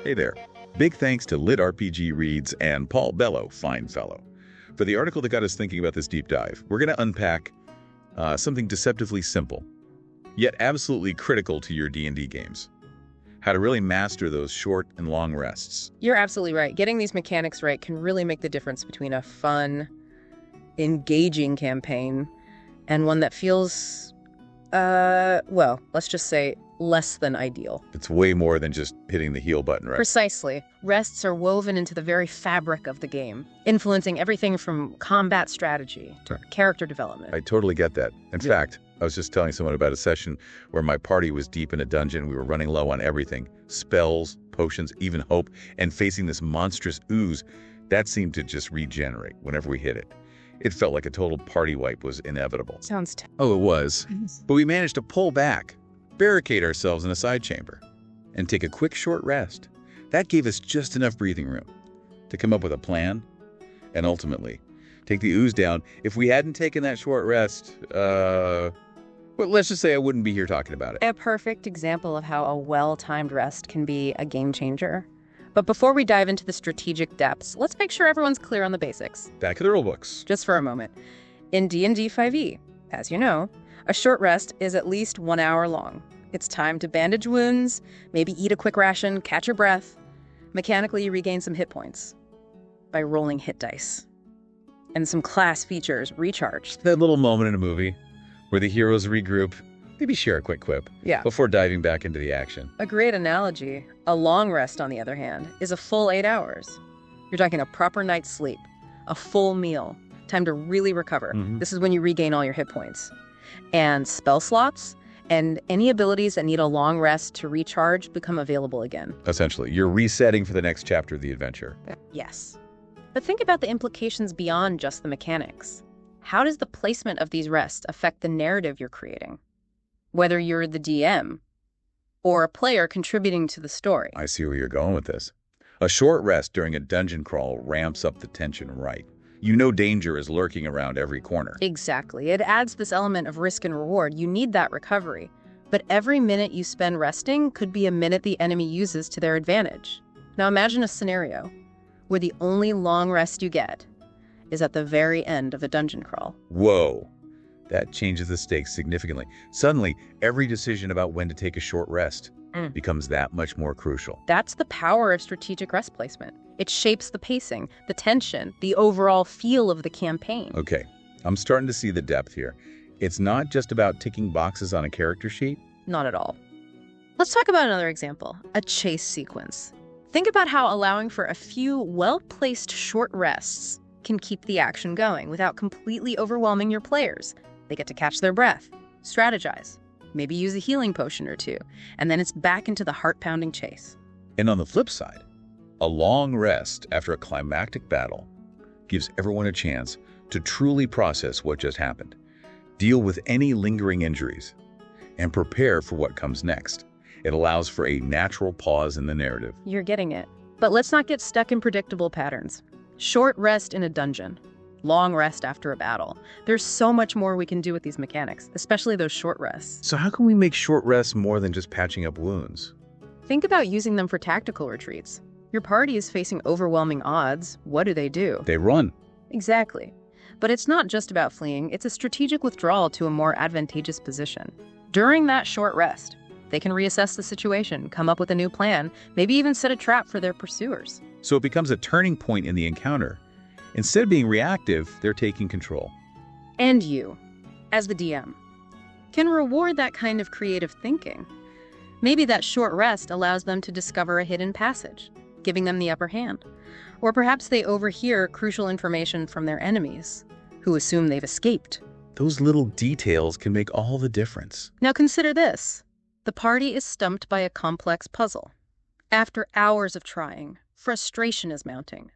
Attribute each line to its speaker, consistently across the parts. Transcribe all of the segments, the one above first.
Speaker 1: Hey there. Big thanks to LitRPG Reads and Paul Bello, fine fellow, for the article that got us thinking about this deep dive. We're going to unpack something deceptively simple, yet absolutely critical to your D&D games. How to really master those short and long rests.
Speaker 2: You're absolutely right. Getting these mechanics right can really make the difference between a fun, engaging campaign and one that feels, well, let's just say less than ideal.
Speaker 1: It's way more than just hitting the heal button, right?
Speaker 2: Precisely. Rests are woven into the very fabric of the game, influencing everything from combat strategy to character development.
Speaker 1: I totally get that. In fact, I was just telling someone about a session where my party was deep in a dungeon. We were running low on everything. Spells, potions, even hope, and facing this monstrous ooze that seemed to just regenerate whenever we hit it. It felt like a total party wipe was inevitable.
Speaker 2: Sounds
Speaker 1: Oh, it was. But we managed to pull back, barricade ourselves in a side chamber, and take a quick short rest. That gave us just enough breathing room to come up with a plan and ultimately take the ooze down. If we hadn't taken that short rest, well, let's just say I wouldn't be here talking about it.
Speaker 2: A perfect example of how a well-timed rest can be a game changer. But before we dive into the strategic depths, let's make sure everyone's clear on the basics.
Speaker 1: Back of the rulebooks.
Speaker 2: Just for a moment. In D&D 5e, as you know, a short rest is at least 1 hour long. It's time to bandage wounds, maybe eat a quick ration, catch your breath. Mechanically, you regain some hit points by rolling hit dice. And some class features, recharge.
Speaker 1: That little moment in a movie where the heroes regroup, maybe share a quick quip before diving back into the action.
Speaker 2: A great analogy. A long rest, on the other hand, is a full 8 hours. You're talking a proper night's sleep, a full meal, time to really recover. This is when you regain all your hit points. And spell slots and any abilities that need a long rest to recharge become available again.
Speaker 1: Essentially, you're resetting for the next chapter of the adventure.
Speaker 2: Yes. But think about the implications beyond just the mechanics. How does the placement of these rests affect the narrative you're creating? Whether you're the DM or a player contributing to the story.
Speaker 1: I see where you're going with this. A short rest during a dungeon crawl ramps up the tension right. You know danger is lurking around every corner.
Speaker 2: Exactly. It adds this element of risk and reward. You need that recovery. But every minute you spend resting could be a minute the enemy uses to their advantage. Now imagine a scenario where the only long rest you get is at the very end of a dungeon crawl.
Speaker 1: Whoa. That changes the stakes significantly. Suddenly, every decision about when to take a short rest becomes that much more crucial.
Speaker 2: That's the power of strategic rest placement. It shapes the pacing, the tension, the overall feel of the campaign.
Speaker 1: Okay, I'm starting to see the depth here. It's not just about ticking boxes on a character sheet.
Speaker 2: Not at all. Let's talk about another example, a chase sequence. Think about how allowing for a few well-placed short rests can keep the action going without completely overwhelming your players. They get to catch their breath, strategize, maybe use a healing potion or two, and then it's back into the heart-pounding chase.
Speaker 1: And on the flip side, a long rest after a climactic battle gives everyone a chance to truly process what just happened, deal with any lingering injuries, and prepare for what comes next. It allows for a natural pause in the narrative.
Speaker 2: You're getting it. But let's not get stuck in predictable patterns. Short rest in a dungeon. Long rest after a battle. There's so much more we can do with these mechanics, especially those short rests.
Speaker 1: So how can we make short rests more than just patching up wounds?
Speaker 2: Think about using them for tactical retreats. Your party is facing overwhelming odds. What do?
Speaker 1: They run.
Speaker 2: Exactly. But it's not just about fleeing. It's a strategic withdrawal to a more advantageous position. During that short rest, they can reassess the situation, come up with a new plan, maybe even set a trap for their pursuers.
Speaker 1: So it becomes a turning point in the encounter. Instead of being reactive, they're taking control.
Speaker 2: And you, as the DM, can reward that kind of creative thinking. Maybe that short rest allows them to discover a hidden passage, giving them the upper hand. Or perhaps they overhear crucial information from their enemies, who assume they've escaped.
Speaker 1: Those little details can make all the difference.
Speaker 2: Now consider this. The party is stumped by a complex puzzle. After hours of trying, frustration is mounting.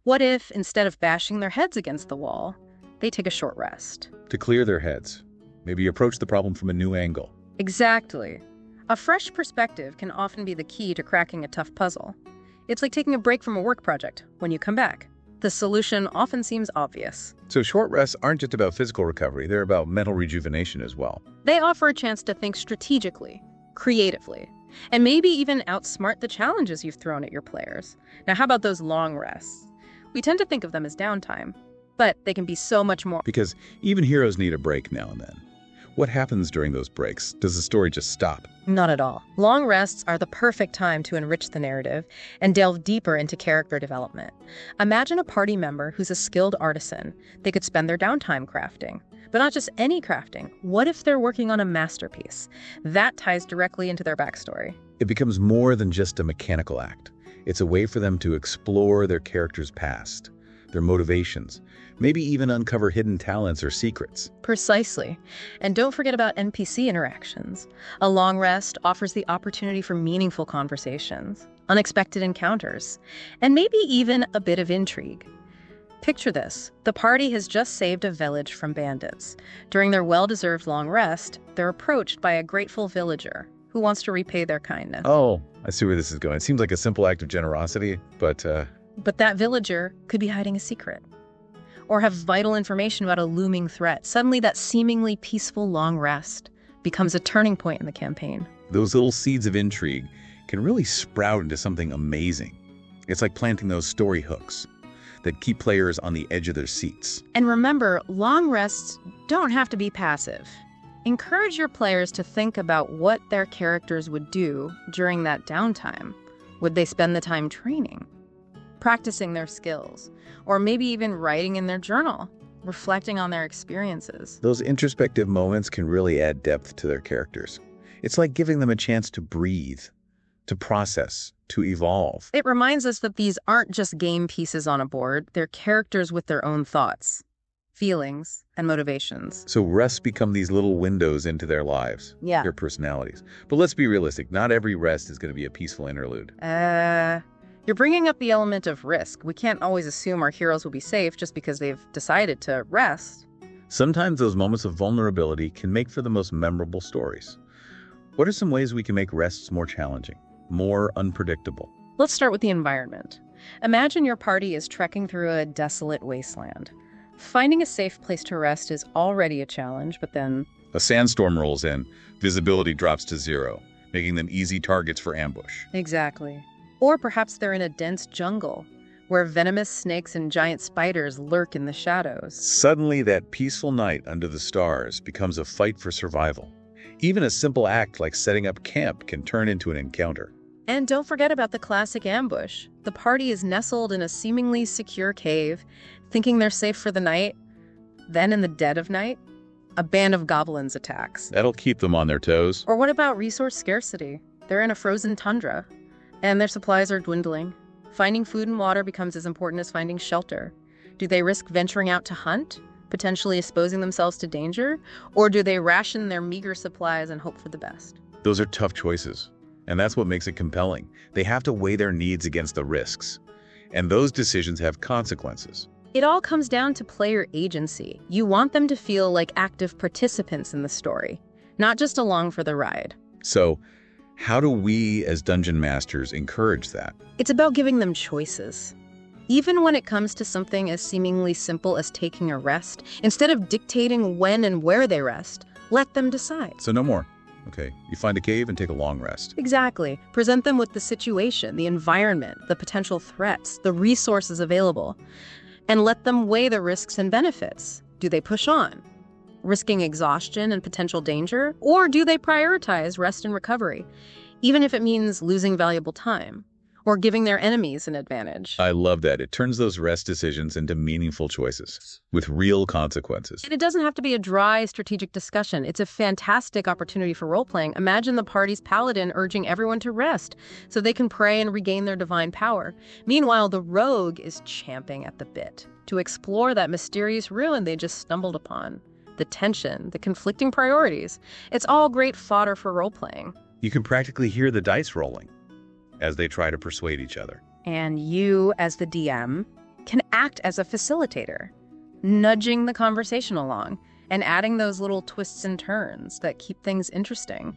Speaker 2: What if, instead of bashing their heads against the wall, they take a short rest?
Speaker 1: To clear their heads. Maybe approach the problem from a new angle.
Speaker 2: Exactly. A fresh perspective can often be the key to cracking a tough puzzle. It's like taking a break from a work project. When you come back, the solution often seems obvious.
Speaker 1: So short rests aren't just about physical recovery, they're about mental rejuvenation as well.
Speaker 2: They offer a chance to think strategically, creatively, and maybe even outsmart the challenges you've thrown at your players. Now, how about those long rests? We tend to think of them as downtime, but they can be so much more.
Speaker 1: Because even heroes need a break now and then. What happens during those breaks? Does the story just stop?
Speaker 2: Not at all. Long rests are the perfect time to enrich the narrative and delve deeper into character development. Imagine a party member who's a skilled artisan. They could spend their downtime crafting. But not just any crafting. What if they're working on a masterpiece? That ties directly into their backstory.
Speaker 1: It becomes more than just a mechanical act. It's a way for them to explore their character's past, their motivations, maybe even uncover hidden talents or secrets.
Speaker 2: Precisely. And don't forget about NPC interactions. A long rest offers the opportunity for meaningful conversations, unexpected encounters, and maybe even a bit of intrigue. Picture this. The party has just saved a village from bandits. During their well-deserved long rest, they're approached by a grateful villager who wants to repay their kindness.
Speaker 1: Oh, I see where this is going. It seems like a simple act of generosity, but
Speaker 2: that villager could be hiding a secret or have vital information about a looming threat. Suddenly, that seemingly peaceful long rest becomes a turning point in the campaign.
Speaker 1: those little seeds of intrigue can really sprout into something amazing. It's like planting those story hooks that keep players on the edge of their seats.
Speaker 2: And remember, long rests don't have to be passive. Encourage your players to think about what their characters would do during that downtime. Would they spend the time training, practicing their skills, or maybe even writing in their journal, reflecting on their experiences?
Speaker 1: Those introspective moments can really add depth to their characters. It's like giving them a chance to breathe, to process, to evolve.
Speaker 2: It reminds us that these aren't just game pieces on a board, they're characters with their own thoughts, feelings, and motivations.
Speaker 1: So rests become these little windows into their lives, their personalities. But let's be realistic, not every rest is going to be a peaceful interlude.
Speaker 2: You're bringing up the element of risk. We can't always assume our heroes will be safe just because they've decided to rest.
Speaker 1: Sometimes those moments of vulnerability can make for the most memorable stories. What are some ways we can make rests more challenging, more unpredictable?
Speaker 2: Let's start with the environment. Imagine your party is trekking through a desolate wasteland. Finding a safe place to rest is already a challenge, but then
Speaker 1: A sandstorm rolls in, visibility drops to zero, making them easy targets for ambush.
Speaker 2: Exactly. Or perhaps they're in a dense jungle, where venomous snakes and giant spiders lurk in the shadows.
Speaker 1: Suddenly, that peaceful night under the stars becomes a fight for survival. Even a simple act like setting up camp can turn into an encounter.
Speaker 2: And don't forget about the classic ambush. The party is nestled in a seemingly secure cave, thinking they're safe for the night. Then in the dead of night, a band of goblins attacks.
Speaker 1: That'll keep them on their toes.
Speaker 2: Or what about resource scarcity? They're in a frozen tundra, and their supplies are dwindling. Finding food and water becomes as important as finding shelter. Do they risk venturing out to hunt, potentially exposing themselves to danger? Or do they ration their meager supplies and hope for the best?
Speaker 1: Those are tough choices, and that's what makes it compelling. They have to weigh their needs against the risks, and those decisions have consequences.
Speaker 2: It all comes down to player agency. You want them to feel like active participants in the story, not just along for the ride.
Speaker 1: So, how do we as dungeon masters encourage that?
Speaker 2: It's about giving them choices. Even when it comes to something as seemingly simple as taking a rest, instead of dictating when and where they rest, let them decide.
Speaker 1: So no more. Okay, you find a cave and take a long rest.
Speaker 2: Exactly. Present them with the situation, the environment, the potential threats, the resources available, and let them weigh the risks and benefits. Do they push on, risking exhaustion and potential danger? Or do they prioritize rest and recovery, even if it means losing valuable time or giving their enemies an advantage?
Speaker 1: I love that. It turns those rest decisions into meaningful choices with real consequences.
Speaker 2: And it doesn't have to be a dry strategic discussion. It's a fantastic opportunity for role-playing. Imagine the party's paladin urging everyone to rest so they can pray and regain their divine power. Meanwhile, the rogue is champing at the bit to explore that mysterious ruin they just stumbled upon. The tension, the conflicting priorities. It's all great fodder for role-playing.
Speaker 1: You can practically hear the dice rolling as they try to persuade each other.
Speaker 2: And you, as the DM, can act as a facilitator, nudging the conversation along and adding those little twists and turns that keep things interesting.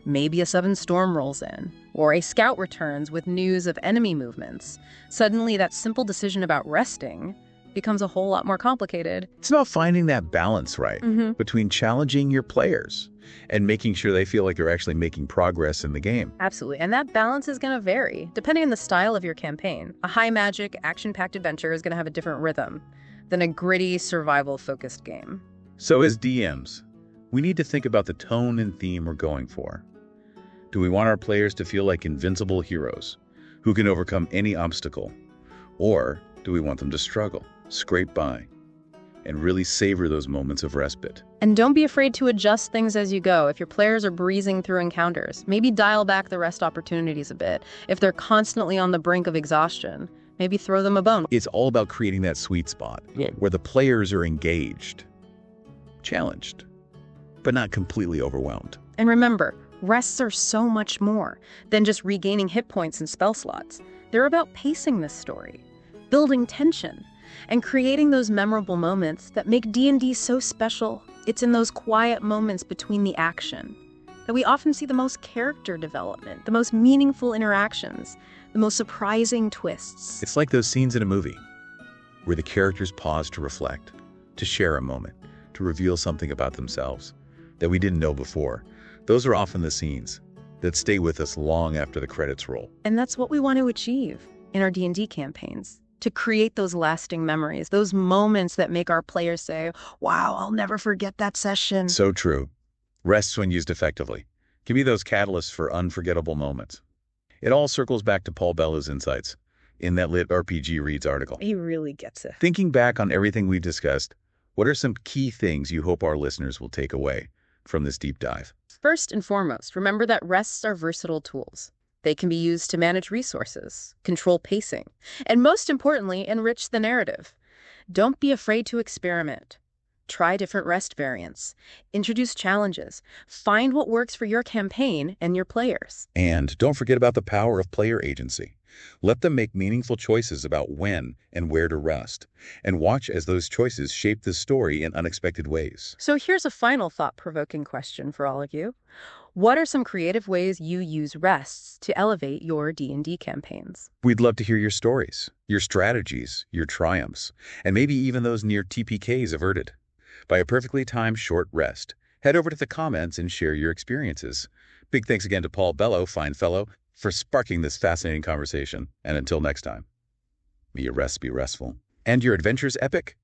Speaker 2: Maybe a sudden storm rolls in, or a scout returns with news of enemy movements. Suddenly, that simple decision about resting becomes a whole lot more complicated.
Speaker 1: It's about finding that balance, right, between challenging your players and making sure they feel like they're actually making progress in the game.
Speaker 2: Absolutely. And that balance is going to vary depending on the style of your campaign. A high magic, action-packed adventure is going to have a different rhythm than a gritty, survival-focused game.
Speaker 1: So as DMs, we need to think about the tone and theme we're going for. Do we want our players to feel like invincible heroes who can overcome any obstacle? Or do we want them to struggle, scrape by, and really savor those moments of respite?
Speaker 2: And don't be afraid to adjust things as you go. If your players are breezing through encounters, maybe dial back the rest opportunities a bit. If they're constantly on the brink of exhaustion, maybe throw them a bone.
Speaker 1: It's all about creating that sweet spot where the players are engaged, challenged, but not completely overwhelmed.
Speaker 2: And remember, rests are so much more than just regaining hit points and spell slots. They're about pacing this story, building tension, and creating those memorable moments that make D&D so special. It's in those quiet moments between the action that we often see the most character development, the most meaningful interactions, the most surprising twists.
Speaker 1: It's like those scenes in a movie where the characters pause to reflect, to share a moment, to reveal something about themselves that we didn't know before. Those are often the scenes that stay with us long after the credits roll.
Speaker 2: And that's what we want to achieve in our D&D campaigns, to create those lasting memories, those moments that make our players say, wow, I'll never forget that session.
Speaker 1: So true. Rests, when used effectively, can be those catalysts for unforgettable moments. It all circles back to Paul Bello's insights in that LitRPG Reads article.
Speaker 2: He really gets it.
Speaker 1: Thinking back on everything we've discussed, what are some key things you hope our listeners will take away from this deep dive?
Speaker 2: First and foremost, remember that rests are versatile tools. They can be used to manage resources, control pacing, and most importantly, enrich the narrative. Don't be afraid to experiment. Try different rest variants. Introduce challenges. Find what works for your campaign and your players.
Speaker 1: And don't forget about the power of player agency. Let them make meaningful choices about when and where to rest, and watch as those choices shape the story in unexpected ways.
Speaker 2: So here's a final thought-provoking question for all of you. What are some creative ways you use rests to elevate your D&D campaigns?
Speaker 1: We'd love to hear your stories, your strategies, your triumphs, and maybe even those near TPKs averted. By a perfectly timed short rest, head over to the comments and share your experiences. Big thanks again to Paul Bello, fine fellow, for sparking this fascinating conversation. And until next time, may your rests be restful and your adventures epic.